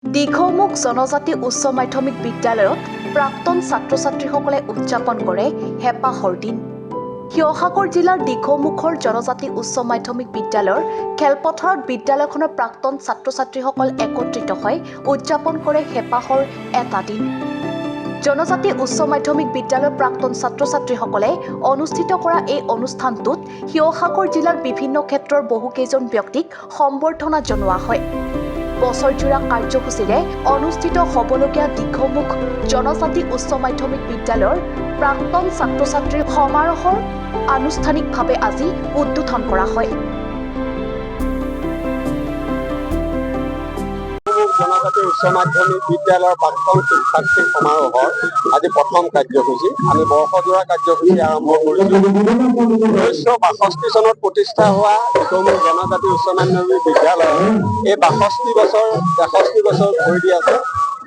দিখৌমুখ জনজাতি উচ্চ মাধ্যমিক বিদ্যালয়ত প্ৰাক্তন ছাত্ৰ-ছাত্ৰীসকলে উদযাপন কৰে হেঁপাহৰ দিন। শিৱসাগৰ জিলাৰ দিখৌমুখৰ জনজাতি উচ্চ মাধ্যমিক বিদ্যালয়ৰ খেলপথাৰত বিদ্যালয়খনৰ প্ৰাক্তন ছাত্ৰ-ছাত্ৰীসকল একত্ৰিত হৈ উদযাপন কৰে হেঁপাহৰ এটা দিন। জনজাতি উচ্চ মাধ্যমিক বিদ্যালয়ৰ প্ৰাক্তন ছাত্ৰ-ছাত্ৰীসকলে অনুষ্ঠিত কৰা এই অনুষ্ঠানটোত শিৱসাগৰ জিলাৰ বিভিন্ন ক্ষেত্ৰৰ বহুকেইজন ব্যক্তিক সম্বৰ্ধনা জনোৱা হয়। বছৰজোৰা কাৰ্যসূচীৰে অনুষ্ঠিত হ'বলগীয়া দিখৌমুখ জনজাতি উচ্চ মাধ্যমিক বিদ্যালয়ৰ প্ৰাক্তন ছাত্ৰ-ছাত্ৰীৰ সমাৰোহৰ আনুষ্ঠানিকভাৱে আজি উদ্বোধন কৰা হয়। জনজাতি উচ্চ মাধ্যমিক বিদ্যালয়ৰ প্ৰাক্তন শিক্ষাৰ্থী সমাৰোহৰ আজি প্ৰথম কাৰ্যসূচী। আমি বৰ্ষজোৰা কাৰ্যসূচী আৰম্ভ কৰিছোঁ। 1962 চনত প্ৰতিষ্ঠা হোৱা দিখৌমুখ জনজাতি উচ্চ মাধ্যমিক বিদ্যালয় এই 63 বছৰ ভৰি দি আছে।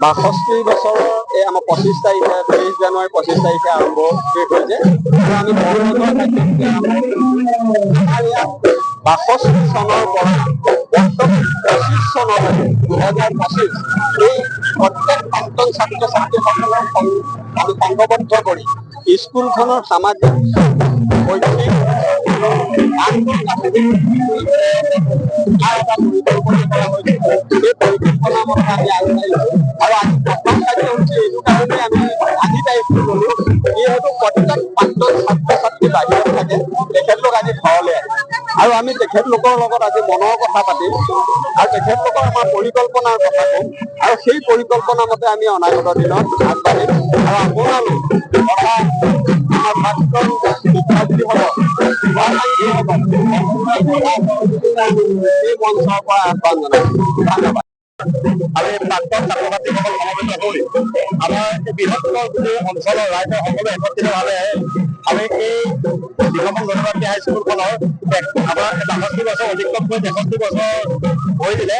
62 বছৰৰ এই আমাৰ 25 তাৰিখে 23 জানুৱাৰী 25 তাৰিখে আৰম্ভ শেষ হৈছে। আমি বৰ্ষজোৰা কাৰ্যসূচী আৰম্ভ কৰিছোঁ। 62 চনৰ পৰা 25 চনলৈ 2025 এই প্ৰত্যেক প্ৰাক্তন ছাত্ৰ-ছাত্ৰীসকলক আমি সংঘবদ্ধ কৰি স্কুলখনৰ সামাজিক শৈক্ষিক পৰিকল্পনা মতে আমি আগবাঢ়িছোঁ আৰু আজি প্ৰথম কাৰ্যসূচী এইটো কাৰণে আমি আজি তাৰিখটো ল'লোঁ, যিহেতু প্ৰত্যেক প্ৰাক্তন ছাত্ৰ-ছাত্ৰী বাহিৰত থাকে, তেখেতলোক আজি ঘৰলৈ আহে আৰু আমি তেখেতলোকৰ লগত আজি মনৰ কথা পাতিম আৰু তেখেতলোকৰ আমাৰ পৰিকল্পনাৰ কথা ক'ম আৰু সেই পৰিকল্পনা মতে আমি অনাগত দিনত আগবাঢ়িম আৰু আপোনালোক তথা আমাৰ প্ৰাক্তন শিক্ষাৰ্থীসকল এই মঞ্চৰ পৰা আহ্বান জনাইছোঁ। ধন্যবাদ। আমি প্ৰাক্তন ছাত্ৰ-ছাত্ৰীসকল সমবেত হৈ আমাৰ বৃহত্তৰ গোটেই অঞ্চলৰ ৰাইজৰ সকলো একত্ৰিতভাৱে আমি এই দিখৌমুখ জনজাতি হাইস্কুলখনৰ আমাৰ 62 বছৰ অতিক্ৰম কৰি 63 বছৰ হৈ দিলে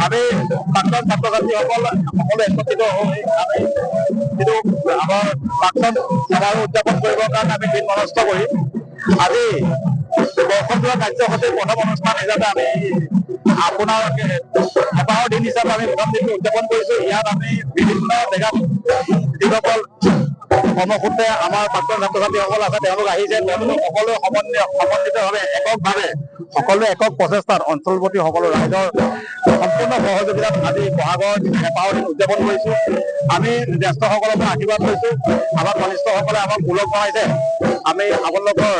আমি প্ৰাক্তন ছাত্ৰ-ছাত্ৰীসকল সকলো একত্ৰিত হৈ আমি যিটো আমাৰ প্ৰাক্তন সমাৰোহ উদযাপন কৰিবৰ কাৰণে আমি দিন মনস্থ কৰি আজি বৰ্ষজোৰা কাৰ্যসূচীৰ প্ৰথম অনুষ্ঠান হিচাপে আমি আপোনাৰ হেঁপাহৰ দিন হিচাপে আমি প্ৰথম দিনটো উদযাপন কৰিছোঁ। ইয়াত আমি বিভিন্ন জেগাত যিসকল কৰ্মসূত্ৰে আমাৰ প্ৰাক্তন ছাত্ৰ-ছাত্ৰীসকল আছে তেওঁলোক আহিছে। তেওঁলোক সকলোৱে সমন্বিতভাৱে এককভাৱে সকলোৱে একক প্ৰচেষ্টাত অঞ্চলপতি সকলো ৰাইজৰ সম্পূৰ্ণ সহযোগিতাত আজি বহাগৰ হেঁপাহৰ দিন উদযাপন কৰিছোঁ। আমি জ্যেষ্ঠসকলৰ পৰা আশীৰ্বাদ লৈছোঁ। আমাৰ কনিষ্ঠসকলে আমাক পুলক বনাইছে। আমি আপোনালোকৰ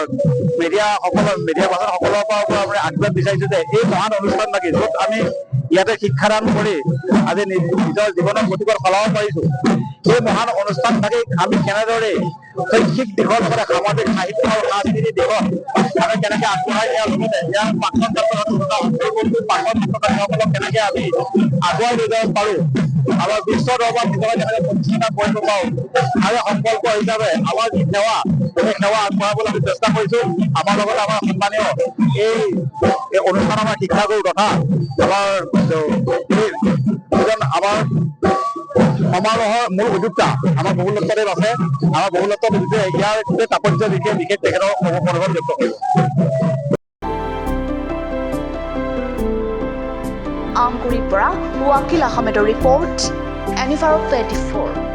মিডিয়া পাৰ্চনসকলৰ পৰা আশীৰ্বাদ বিচাৰিছোঁ যে এই মহান অনুষ্ঠানভাগি য'ত আমি ইয়াতে শিক্ষাদান কৰি আজি নিজৰ জীৱনৰ গতিপথ সলাব পাৰিছোঁ, এই মহান অনুষ্ঠানভাগিক আমি কেনেদৰে শৈক্ষিক দিশৰ লগতে সামাজিক সাহিত্য আৰু সাংস্কৃতিক দিশত আমি কেনেকৈ আগবঢ়াই নিয়াৰ লগতে ইয়াৰ প্ৰাক্তন ছাত্ৰ-ছাত্ৰীসকলক কেনেকৈ আমি আগুৱাই লৈ যাব পাৰোঁ, আমাৰ বিশ্ব দৰবাৰত নিজকে কেনেকৈ প্ৰতিষ্ঠা কৰিব পাৰোঁ আৰু সংকল্প হিচাপে আমাৰ যি সেৱা সেই সেৱা আগবঢ়াবলৈ আমি চেষ্টা কৰিছোঁ। আমাৰ লগত আমাৰ সন্মানীয় এই অনুষ্ঠান আমাৰ শিক্ষাগুৰু তথা আমাৰ সমাৰোহৰ মূল উদ্যোক্তা আমাৰ বহুলত্বদেৱ আছে। আমাৰ বহুলত্বদেৱ ইয়াৰ গোটেই তাৎপৰ্য বিশেষ তেখেতৰ অনুভৱ ব্যক্ত কৰিব। আমগুৰিৰ পৰা ৱাকিল আহমেদৰ ৰিপৰ্ট, এনিভাৰ 24।